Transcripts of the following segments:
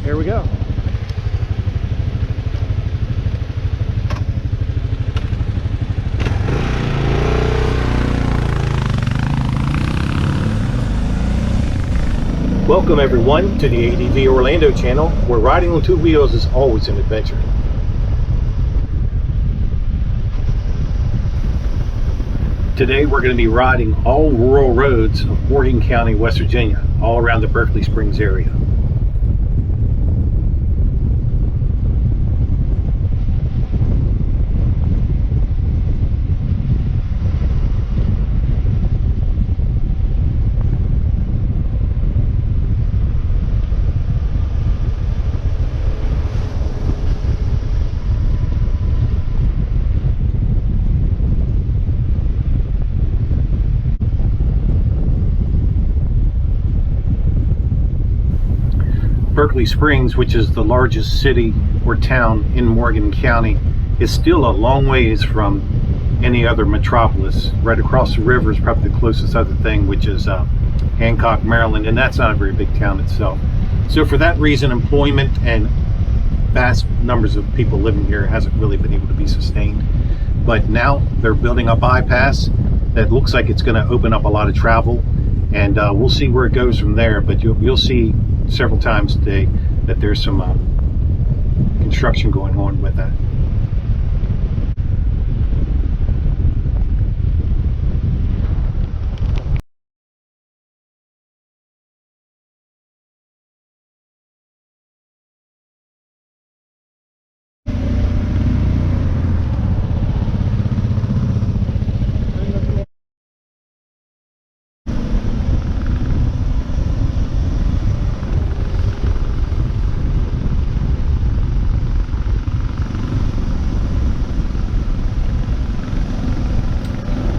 Here we go. Welcome everyone to the ADV Orlando channel, where riding on two wheels is always an adventure. Today we're going to be riding all rural roads of Morgan County, West Virginia, all around the Berkeley Springs area. Berkeley Springs, which is the largest city or town in Morgan County, is still a long ways from any other metropolis. Right across the river is probably the closest other thing, which is Hancock, Maryland, and that's not a very big town itself. So for that reason, employment and vast numbers of people living here hasn't really been able to be sustained. But now they're building a bypass that looks like it's going to open up a lot of travel, and we'll see where it goes from there. But you'll see several times today that there's some construction going on with that.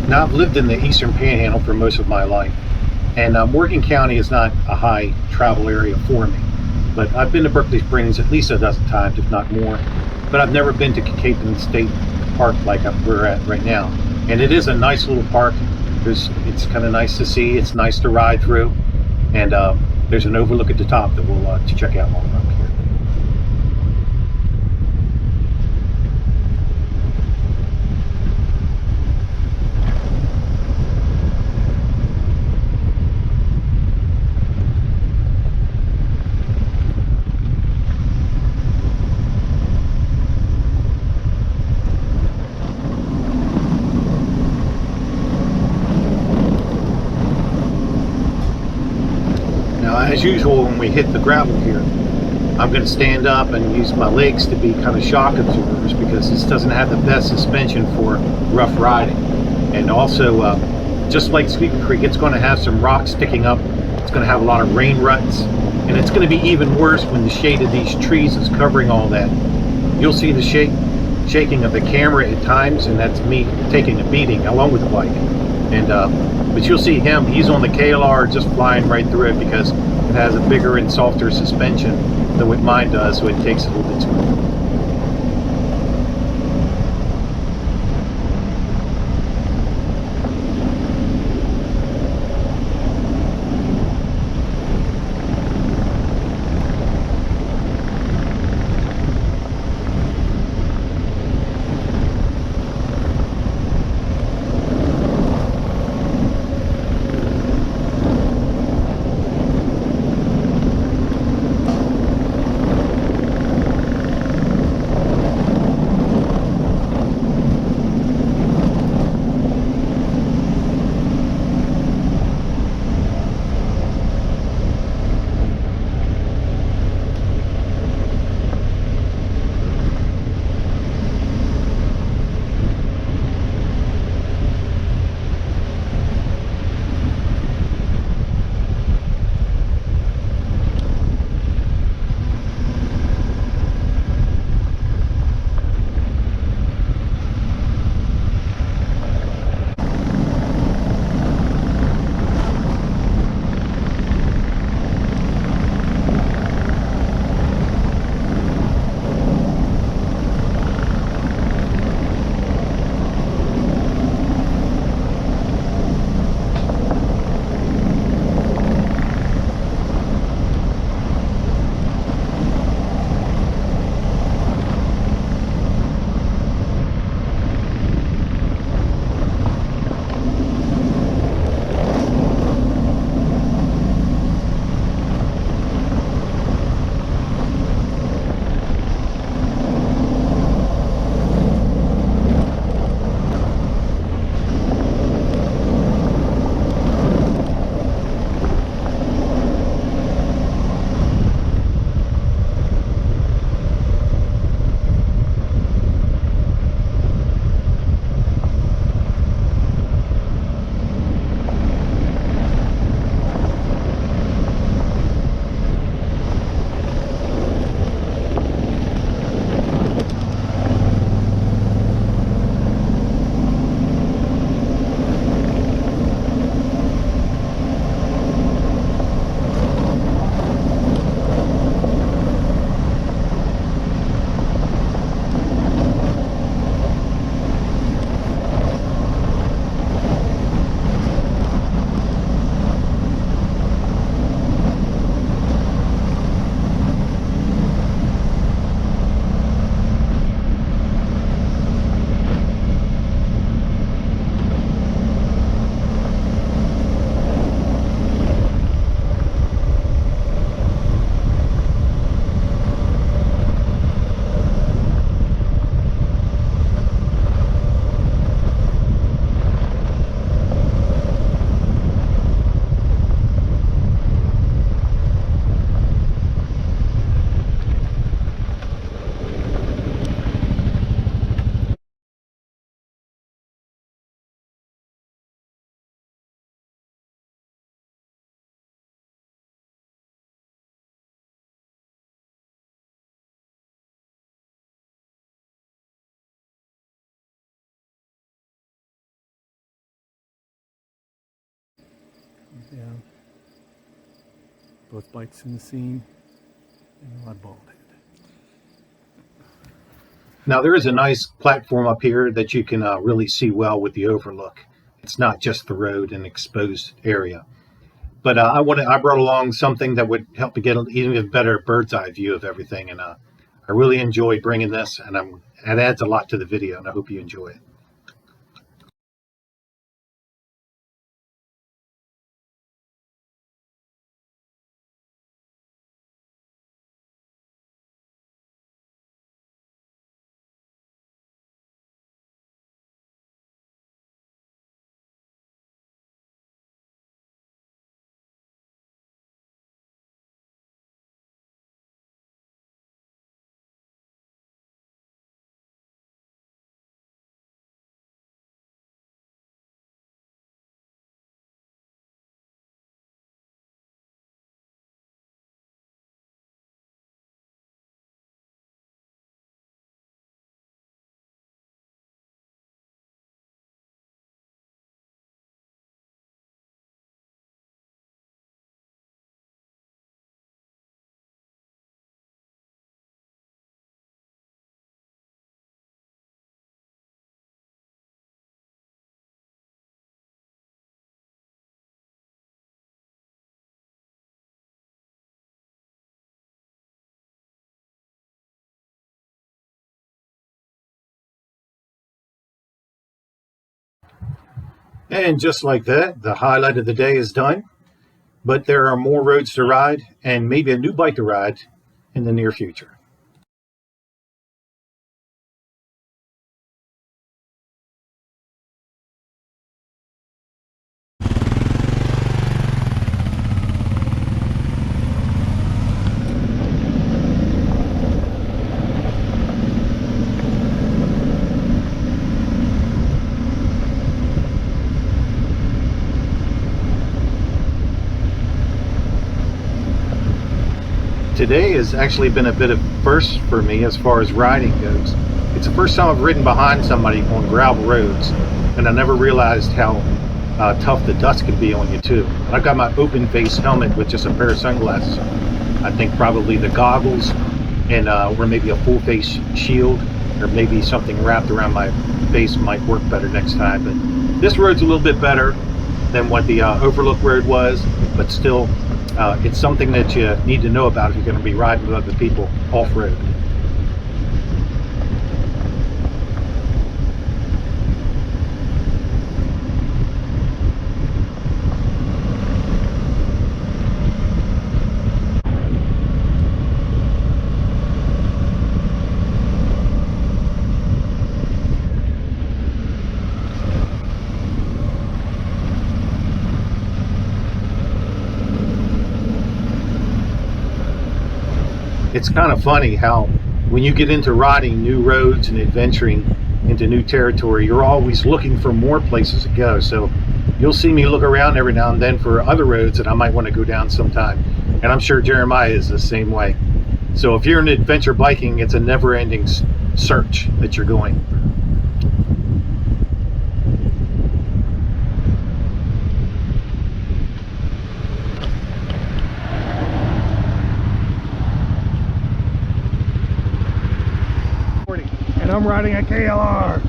Now, I've lived in the Eastern Panhandle for most of my life, and Morgan County is not a high travel area for me. But I've been to Berkeley Springs at least a dozen times, if not more. But I've never been to Cape State Park like we're at right now. And it is a nice little park. It's kind of nice to see. It's nice to ride through, and there's an overlook at the top that we'll check out while we're up here. As usual, when we hit the gravel here, I'm going to stand up and use my legs to be kind of shock absorbers, because this doesn't have the best suspension for rough riding. And also, just like Sweet Creek, it's going to have some rocks sticking up. It's going to have a lot of rain ruts, and it's going to be even worse when the shade of these trees is covering all that. You'll see the shaking of the camera at times, and that's me taking a beating along with the bike. And but you'll see him, he's on the KLR just flying right through it, because it has a bigger and softer suspension than what mine does, so it takes a little bit smoother. Yeah. Both bikes in the scene, and a lot of bald head. Now there is a nice platform up here that you can really see well with the overlook. It's not just the road and exposed area. But I brought along something that would help to get an even better bird's eye view of everything, and I really enjoyed bringing this, and it adds a lot to the video, and I hope you enjoy it. And just like that, the highlight of the day is done. But there are more roads to ride and maybe a new bike to ride in the near future. Today has actually been a bit of first for me as far as riding goes. It's the first time I've ridden behind somebody on gravel roads, and I never realized how tough the dust can be on you too. I've got my open face helmet with just a pair of sunglasses. I think probably the goggles and or maybe a full face shield, or maybe something wrapped around my face might work better next time. But this road's a little bit better than what the Overlook road was, but still it's something that you need to know about if you're going to be riding with other people off-road. It's kind of funny how when you get into riding new roads and adventuring into new territory, you're always looking for more places to go. So you'll see me look around every now and then for other roads that I might want to go down sometime. And I'm sure Jeremiah is the same way. So if you're in adventure biking, it's a never-ending search that you're going. And I'm riding a KLR.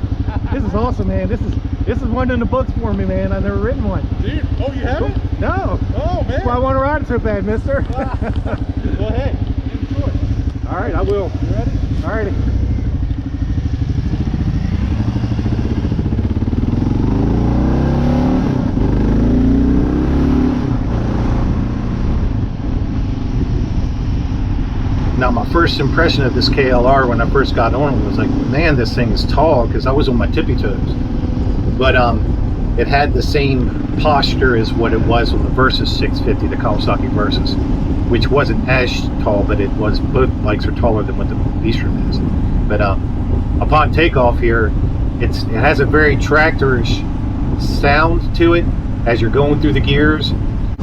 This is awesome, man. This is one in the books for me, man. I've never ridden one. Dude, oh, you haven't? No. Oh, man. That's why I want to ride it so bad, mister. Well, hey, enjoy. All right, I will. You ready? All righty. Now, my first impression of this KLR when I first got on it was like, man, this thing is tall, because I was on my tippy toes. But it had the same posture as what it was on the Versus 650, the Kawasaki Versus, which wasn't as tall, but it was, both bikes are taller than what the Vstrom is. But upon takeoff here, it has a very tractorish sound to it as you're going through the gears,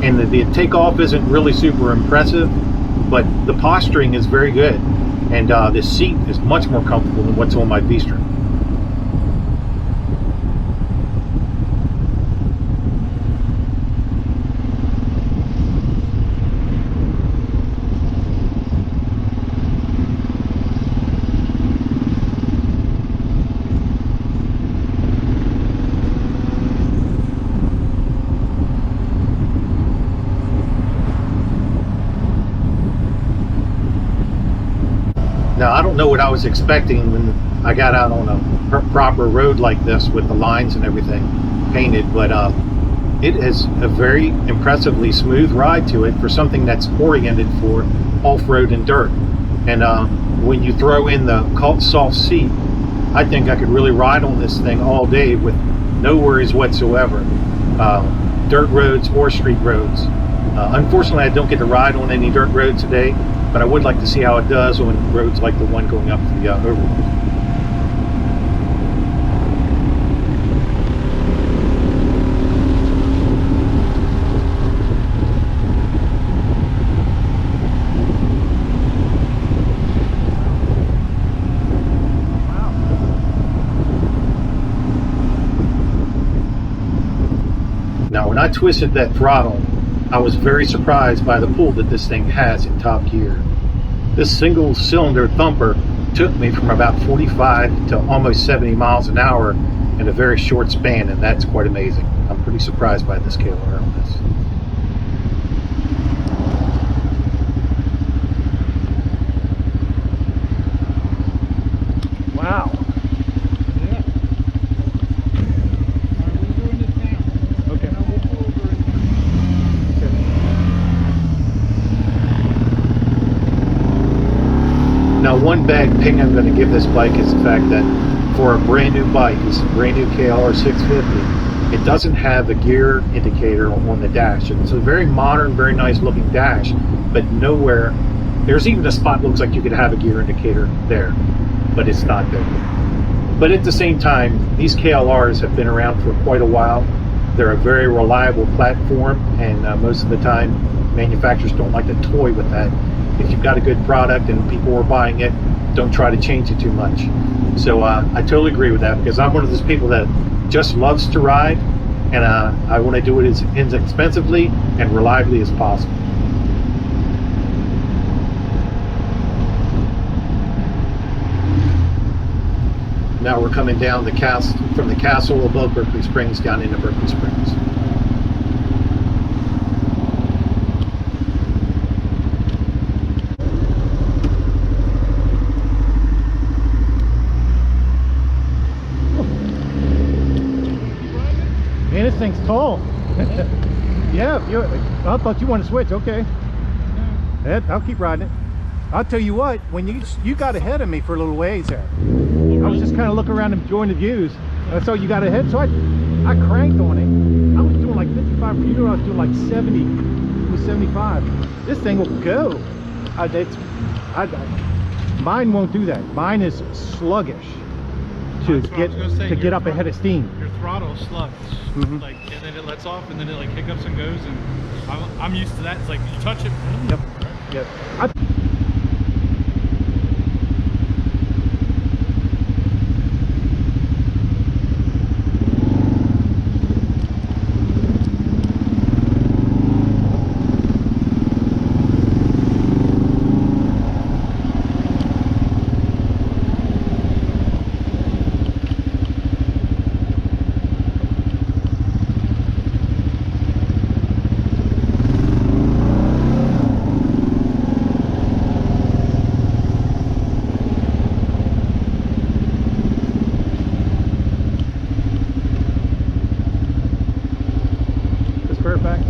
and the takeoff isn't really super impressive, but the posturing is very good, and the seat is much more comfortable than what's on my Vstrom. don't know what I was expecting when I got out on a proper road like this with the lines and everything painted, but it is a very impressively smooth ride to it for something that's oriented for off-road and dirt. And when you throw in the soft seat, I think I could really ride on this thing all day with no worries whatsoever. Dirt roads or street roads. Unfortunately, I don't get to ride on any dirt roads today, but I would like to see how it does on roads like the one going up the overlook. Now, when I twisted that throttle, I was very surprised by the pull that this thing has in top gear. This single cylinder thumper took me from about 45 to almost 70 miles an hour in a very short span, and that's quite amazing. I'm pretty surprised by this KLR on this. Wow. Yeah. All right, we're doing this now. Okay. Now we'll pull over and Now, one bad ping I'm going to give this bike is the fact that for a brand new bike, it's a brand new KLR 650, it doesn't have a gear indicator on the dash. It's a very modern, very nice looking dash, but nowhere, there's even a spot that looks like you could have a gear indicator there, but it's not there. But at the same time, these KLRs have been around for quite a while. They're a very reliable platform, and most of the time, manufacturers don't like to toy with that. If you've got a good product and people are buying it, don't try to change it too much. So I totally agree with that, because I'm one of those people that just loves to ride, and I want to do it as inexpensively and reliably as possible. Now we're coming down from the castle above Berkeley Springs down into Berkeley Springs. Man, this thing's tall. Yeah, I thought you wanted to switch. Okay. Yeah, I'll keep riding it. I'll tell you what, when you got ahead of me for a little ways there. I was just kind of looking around and enjoying the views. I saw you got ahead, so I cranked on it. I was doing like 55 for you. I was doing like 70. It was 75. This thing will go. Mine won't do that. Mine is sluggish to get up ahead of steam. your throttle is sluggish. Like, and then it lets off, and then it like hiccups and goes. And I'm used to that. It's like you touch it. Yep. Yep. Fairfax.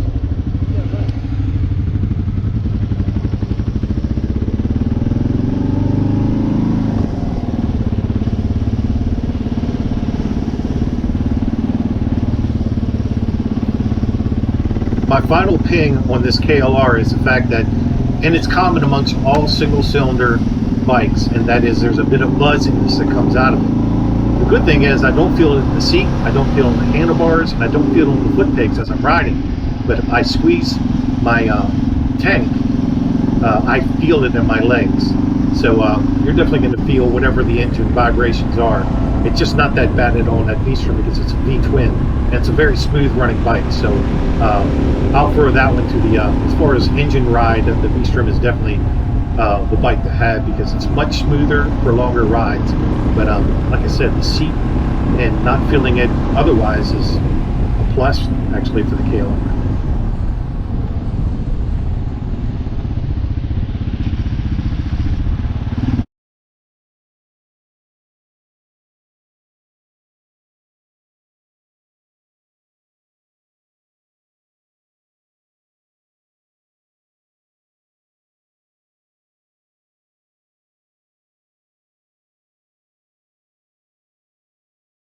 My final ping on this KLR is the fact that, and it's common amongst all single cylinder bikes, and that is there's a bit of buzziness that comes out of it. The good thing is I don't feel it in the seat, I don't feel it in the handlebars, and I don't feel it in the foot pegs as I'm riding. But if I squeeze my tank, I feel it in my legs. So you're definitely going to feel whatever the engine vibrations are. It's just not that bad at all on that Vstrom, because it's a V-twin, and it's a very smooth running bike. So I'll throw that one to the, as far as engine ride, the Vstrom is definitely the bike to have, because it's much smoother for longer rides. But like I said, the seat and not feeling it otherwise is a plus actually for the KLR.